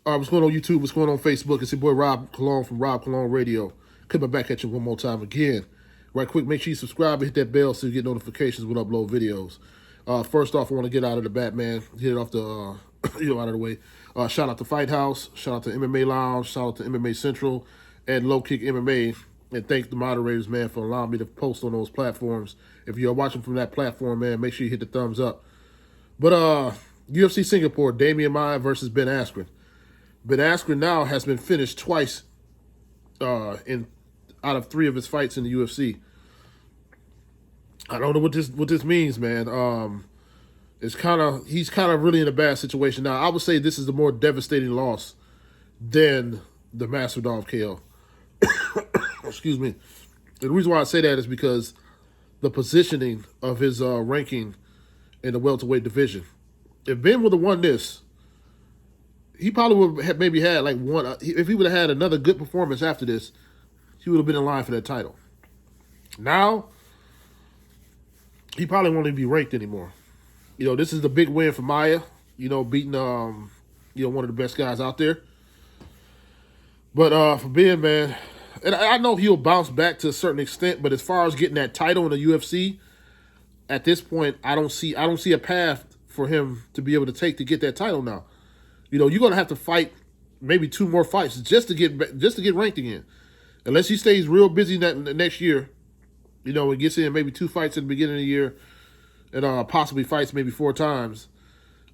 What's going on YouTube? What's going on Facebook? It's your boy Rob Cologne from Rob Cologne Radio. Coming back at you one more time again. Right quick, make sure you subscribe and hit that bell so you get notifications when I upload videos. First off, I want to get out of the bat, man. Get it off the, out of the way. Shout out to Fight House. Shout out to MMA Lounge. Shout out to MMA Central and Low Kick MMA. And thank the moderators, man, for allowing me to post on those platforms. If you're watching from that platform, man, make sure you hit the thumbs up. But UFC Singapore, Demian Maia versus Ben Askren. Ben Askren now has been finished twice in out of 3 of his fights in the UFC. I don't know what this means, man. He's kind of really in a bad situation now. I would say this is a more devastating loss than the Masvidal KO. Excuse me. The reason why I say that is because the positioning of his ranking in the welterweight division. If Ben would have won this, he probably would have maybe had like one. If he would have had another good performance after this, he would have been in line for that title. Now, he probably won't even be ranked anymore. This is the big win for Maia. Beating one of the best guys out there. But for Ben, man, and I know he'll bounce back to a certain extent. But as far as getting that title in the UFC, at this point, I don't see a path for him to be able to get that title now. You're gonna have to fight maybe 2 more fights just to get ranked again, unless he stays real busy next year. And gets in maybe 2 fights in the beginning of the year, and possibly fights maybe 4 times.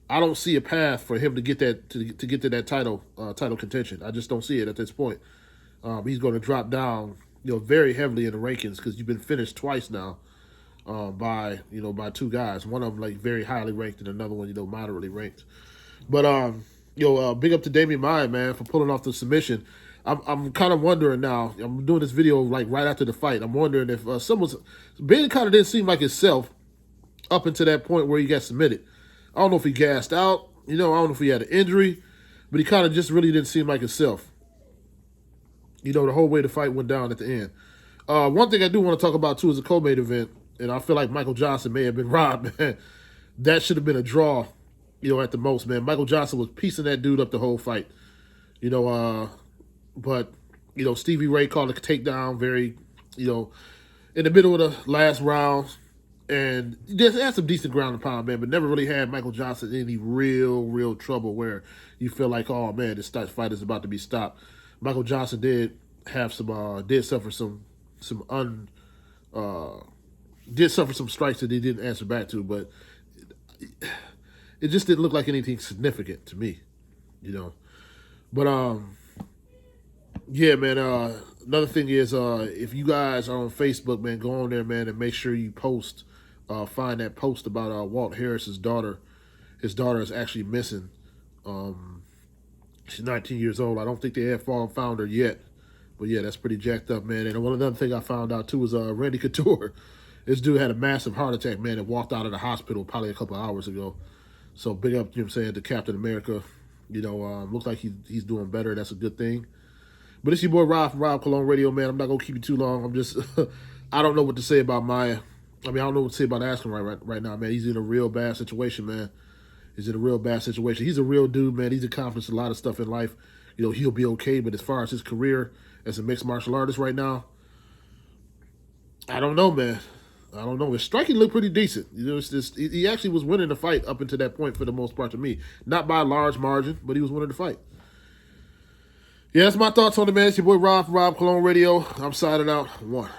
I don't see a path for him to get that to get to that title contention. I just don't see it at this point. He's going to drop down, very heavily in the rankings because you've been finished twice now by 2 guys. One of them like very highly ranked, and another one moderately ranked. But big up to Demian Maia, man, for pulling off the submission. I'm kind of wondering now. I'm doing this video like right after the fight. I'm wondering if Ben kind of didn't seem like himself up until that point where he got submitted. I don't know if he gassed out. I don't know if he had an injury, but he kind of just really didn't seem like himself. The whole way the fight went down at the end. One thing I do want to talk about too is the co-main event, and I feel like Michael Johnson may have been robbed, man. That should have been a draw, at the most, man. Michael Johnson was piecing that dude up the whole fight. But, Stevie Ray called a takedown very, in the middle of the last round. And they had some decent ground and pound, man, but never really had Michael Johnson in any real trouble where you feel like, oh, man, this fight is about to be stopped. Michael Johnson did have suffer some strikes that he didn't answer back to, but it just didn't look like anything significant to me, But, yeah, man, another thing is if you guys are on Facebook, man, go on there, man, and make sure you find that post about Walt Harris's daughter. His daughter is actually missing. She's 19 years old. I don't think they have found her yet. But, yeah, that's pretty jacked up, man. And another thing I found out, too, is Randy Couture. This dude had a massive heart attack, man, and walked out of the hospital probably a couple of hours ago. So big up, to Captain America. Looks like he's doing better. That's a good thing. But it's your boy Rob from Rob Cologne Radio, man. I'm not going to keep you too long. I'm just, I don't know what to say about Maia. I don't know what to say about Askren right now, man. He's in a real bad situation, man. He's in a real bad situation. He's a real dude, man. He's accomplished a lot of stuff in life. He'll be okay. But as far as his career as a mixed martial artist right now, I don't know, man. I don't know. His striking looked pretty decent. He actually was winning the fight up until that point for the most part to me. Not by a large margin, but he was winning the fight. Yeah, that's my thoughts on it, man. It's your boy Rob from Rob Cologne Radio. I'm signing out. 1.